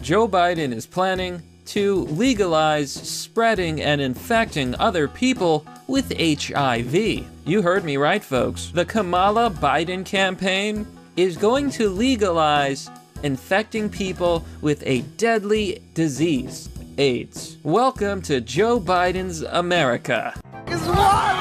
Joe Biden is planning to legalize spreading and infecting other people with HIV. You heard me right, folks. The Kamala Biden campaign is going to legalize infecting people with a deadly disease, AIDS. Welcome to Joe Biden's America. It's water!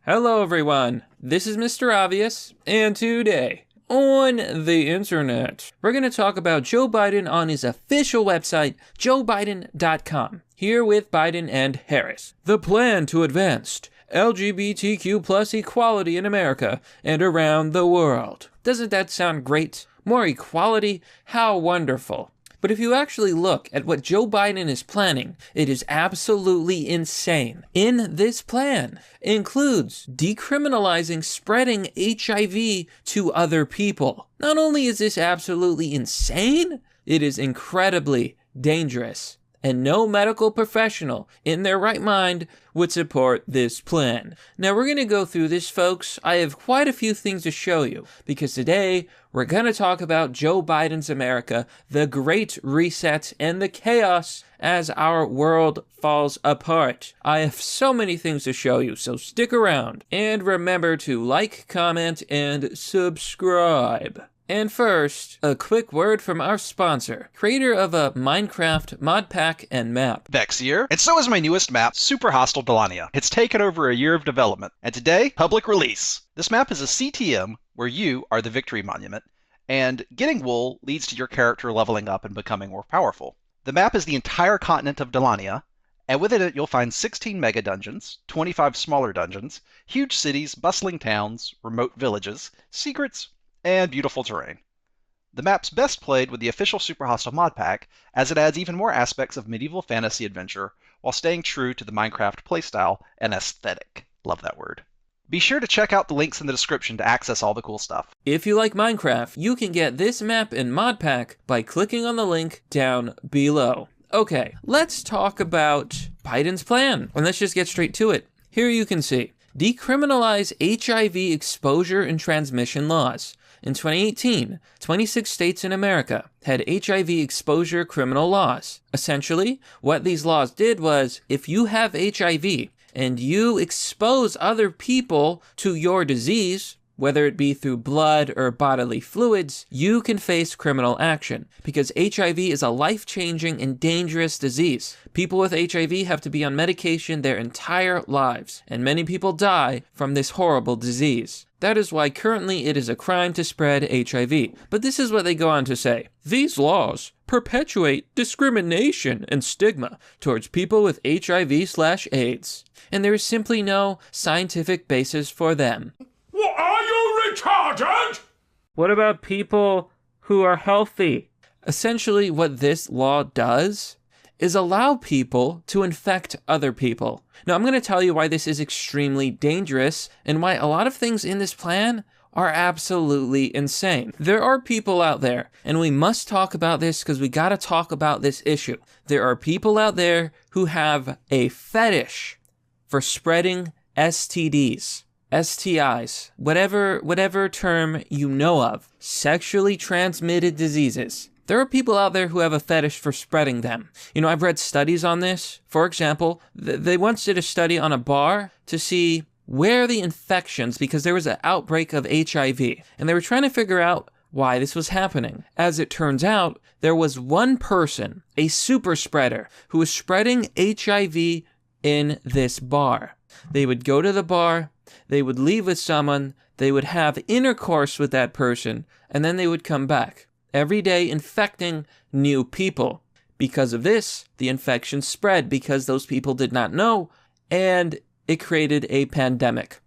Hello everyone, this is Mr. Obvious, and today on the internet, we're going to talk about Joe Biden on his official website, joebiden.com, here with Biden and Harris. The plan to advance LGBTQ plus equality in America and around the world. Doesn't that sound great? More equality? How wonderful. But if you actually look at what Joe Biden is planning, it is absolutely insane. In this plan includes decriminalizing spreading HIV to other people. Not only is this absolutely insane, it is incredibly dangerous. And no medical professional in their right mind would support this plan. Now we're going to go through this, folks. I have quite a few things to show you, because today we're going to talk about Joe Biden's America, the Great Reset, and the chaos as our world falls apart. I have so many things to show you, so stick around. And remember to like, comment, and subscribe. And first, a quick word from our sponsor, creator of a Minecraft mod pack and map. Vex here, and so is my newest map, Super Hostile Delania. It's taken over a year of development, and today, public release. This map is a CTM where you are the victory monument, and getting wool leads to your character leveling up and becoming more powerful. The map is the entire continent of Delania, and within it you'll find 16 mega dungeons, 25 smaller dungeons, huge cities, bustling towns, remote villages, secrets, and beautiful terrain. The map's best played with the official Super Hostile mod pack, as it adds even more aspects of medieval fantasy adventure while staying true to the Minecraft playstyle and aesthetic. Love that word. Be sure to check out the links in the description to access all the cool stuff. If you like Minecraft, you can get this map and mod pack by clicking on the link down below. Okay, let's talk about Biden's plan, and let's just get straight to it. Here you can see, decriminalize HIV exposure and transmission laws. In 2018, 26 states in America had HIV exposure criminal laws. Essentially, what these laws did was, if you have HIV and you expose other people to your disease, whether it be through blood or bodily fluids, you can face criminal action, because HIV is a life-changing and dangerous disease. People with HIV have to be on medication their entire lives, and many people die from this horrible disease. That is why currently it is a crime to spread HIV. But this is what they go on to say. These laws perpetuate discrimination and stigma towards people with HIV/AIDS, and there is simply no scientific basis for them. What, are you retarded? What about people who are healthy? Essentially, what this law does is allow people to infect other people. Now, I'm going to tell you why this is extremely dangerous and why a lot of things in this plan are absolutely insane. There are people out there, and we must talk about this because we got to talk about this issue. There are people out there who have a fetish for spreading STDs. STIs, whatever term you know of, sexually transmitted diseases. There are people out there who have a fetish for spreading them. You know, I've read studies on this. For example, they once did a study on a bar to see where the infections, because there was an outbreak of HIV, and they were trying to figure out why this was happening. As it turns out, there was one person, a super spreader, who was spreading HIV in this bar. They would go to the bar, they would leave with someone, they would have intercourse with that person, and then they would come back, every day infecting new people. Because of this, the infection spread because those people did not know, and it created a pandemic.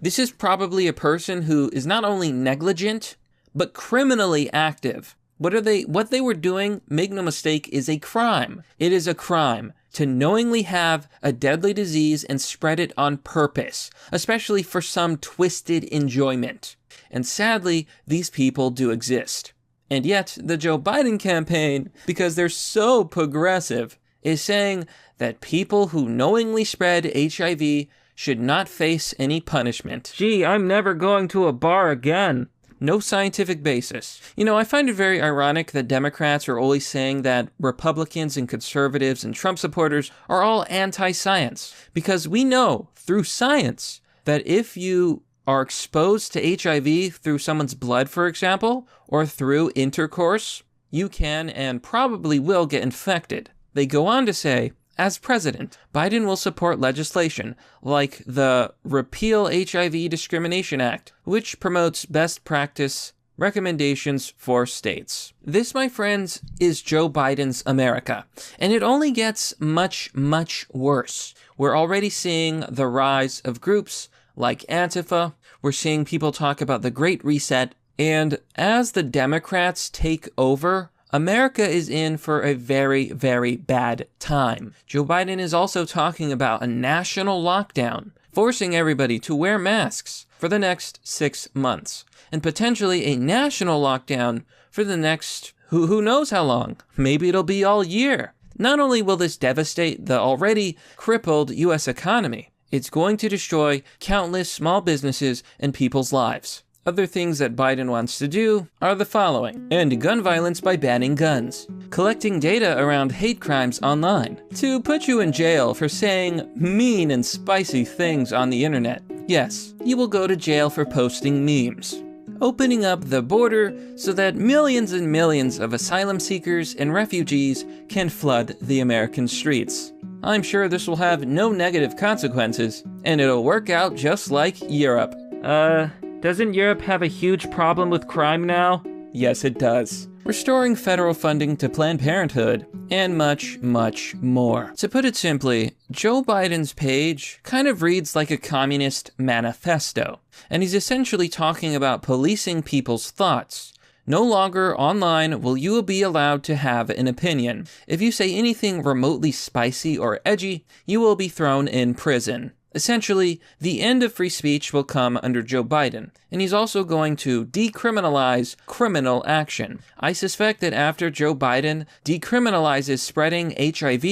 This is probably a person who is not only negligent, but criminally active. What they were doing, make no mistake, is a crime. It is a crime to knowingly have a deadly disease and spread it on purpose, especially for some twisted enjoyment. And sadly, these people do exist. And yet, the Joe Biden campaign, because they're so progressive, is saying that people who knowingly spread HIV should not face any punishment. Gee, I'm never going to a bar again. No scientific basis. I find it very ironic that Democrats are always saying that Republicans and conservatives and Trump supporters are all anti-science, because we know through science that if you are exposed to HIV through someone's blood, for example, or through intercourse, you can and probably will get infected. They go on to say, as president, Biden will support legislation like the Repeal HIV Discrimination Act, which promotes best practice recommendations for states. This, my friends, is Joe Biden's America, and it only gets much, much worse. We're already seeing the rise of groups like Antifa. We're seeing people talk about the Great Reset, and as the Democrats take over, America is in for a very, very bad time. Joe Biden is also talking about a national lockdown, forcing everybody to wear masks for the next 6 months, and potentially a national lockdown for the next who knows how long. Maybe it'll be all year. Not only will this devastate the already crippled U.S. economy, it's going to destroy countless small businesses and people's lives. Other things that Biden wants to do are the following: end gun violence by banning guns, collecting data around hate crimes online, to put you in jail for saying mean and spicy things on the internet. Yes, you will go to jail for posting memes. Opening up the border so that millions and millions of asylum seekers and refugees can flood the American streets. I'm sure this will have no negative consequences, and it'll work out just like Europe. Doesn't Europe have a huge problem with crime now? Yes, it does. Restoring federal funding to Planned Parenthood, and much, much more. To put it simply, Joe Biden's page kind of reads like a communist manifesto, and he's essentially talking about policing people's thoughts. No longer online will you be allowed to have an opinion. If you say anything remotely spicy or edgy, you will be thrown in prison. Essentially, the end of free speech will come under Joe Biden, and he's also going to decriminalize criminal action. I suspect that after Joe Biden decriminalizes spreading HIV,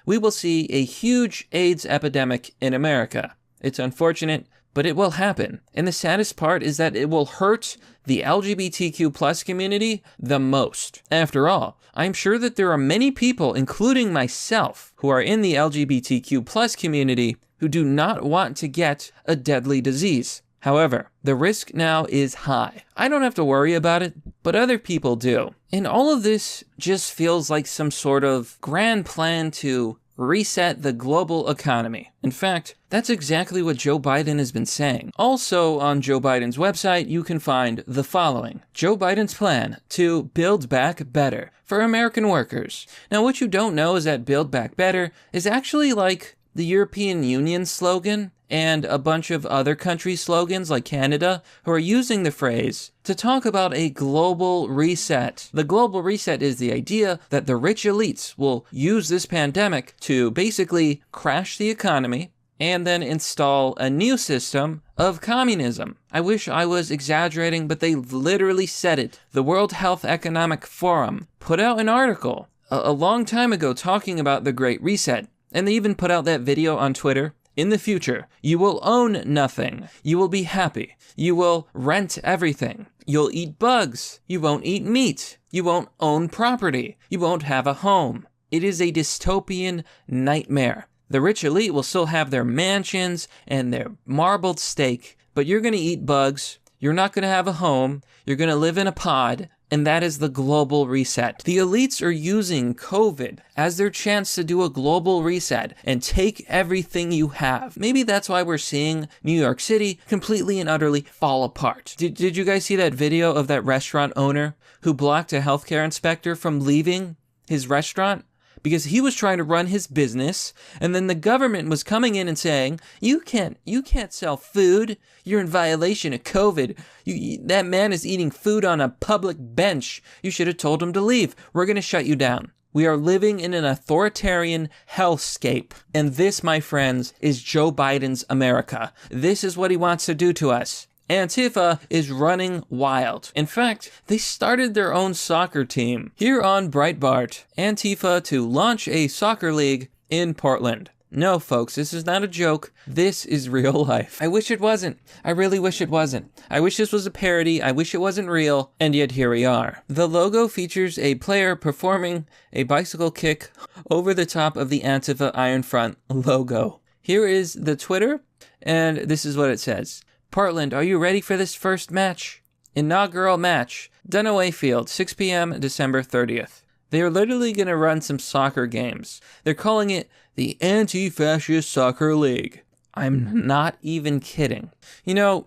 we will see a huge AIDS epidemic in America. It's unfortunate, but it will happen. And the saddest part is that it will hurt the LGBTQ+ community the most. After all, I'm sure that there are many people, including myself, who are in the LGBTQ+ community who do not want to get a deadly disease. However, the risk now is high. I don't have to worry about it, but other people do. And all of this just feels like some sort of grand plan to reset the global economy. In fact, that's exactly what Joe Biden has been saying. Also, on Joe Biden's website, you can find the following: Joe Biden's plan to build back better for American workers. Now, what you don't know is that Build Back Better is actually like the European Union slogan and a bunch of other countries' slogans like Canada, who are using the phrase to talk about a global reset. The global reset is the idea that the rich elites will use this pandemic to basically crash the economy and then install a new system of communism. I wish I was exaggerating, but they literally said it. The World Health Economic Forum put out an article a long time ago talking about the Great Reset, and they even put out that video on Twitter. In the future, you will own nothing. You will be happy. You will rent everything. You'll eat bugs. You won't eat meat. You won't own property. You won't have a home. It is a dystopian nightmare. The rich elite will still have their mansions and their marbled steak, but you're going to eat bugs. You're not going to have a home. You're going to live in a pod. And that is the global reset. The elites are using COVID as their chance to do a global reset and take everything you have. Maybe that's why we're seeing New York City completely and utterly fall apart. Did you guys see that video of that restaurant owner who blocked a healthcare inspector from leaving his restaurant? Because he was trying to run his business, and then the government was coming in and saying, you can't sell food. You're in violation of COVID. That man is eating food on a public bench. You should have told him to leave. We're going to shut you down. We are living in an authoritarian hellscape. And this, my friends, is Joe Biden's America. This is what he wants to do to us. Antifa is running wild. In fact, they started their own soccer team. Here on Breitbart, Antifa to launch a soccer league in Portland. No, folks, this is not a joke. This is real life. I wish it wasn't. I really wish it wasn't. I wish this was a parody. I wish it wasn't real. And yet here we are. The logo features a player performing a bicycle kick over the top of the Antifa Iron Front logo. Here is the Twitter, and this is what it says. Portland, are you ready for this first match? Inaugural match. Dunaway Field, 6 p.m. December 30th. They are literally going to run some soccer games. They're calling it the Anti-Fascist Soccer League. I'm not even kidding. You know,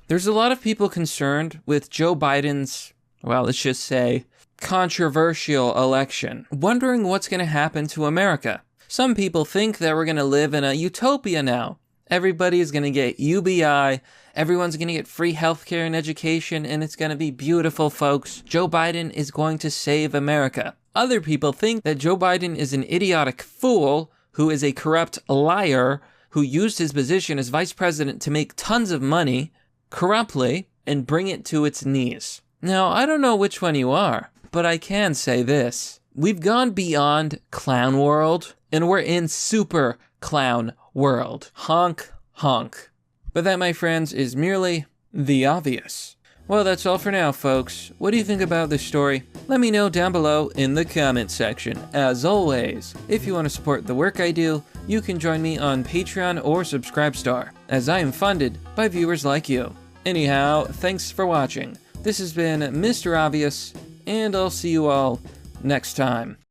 there's a lot of people concerned with Joe Biden's, well, let's just say, controversial election, wondering what's going to happen to America. Some people think that we're going to live in a utopia now. Everybody is going to get UBI, everyone's going to get free healthcare and education, and it's going to be beautiful, folks. Joe Biden is going to save America. Other people think that Joe Biden is an idiotic fool who is a corrupt liar who used his position as vice president to make tons of money corruptly and bring it to its knees. Now, I don't know which one you are, but I can say this. We've gone beyond clown world, and we're in super clown world. Honk, honk. But that, my friends, is merely the obvious. Well, that's all for now, folks. What do you think about this story? Let me know down below in the comment section. As always, if you want to support the work I do, you can join me on Patreon or Subscribestar, as I am funded by viewers like you. Anyhow, thanks for watching. This has been Mr. Obvious, and I'll see you all next time.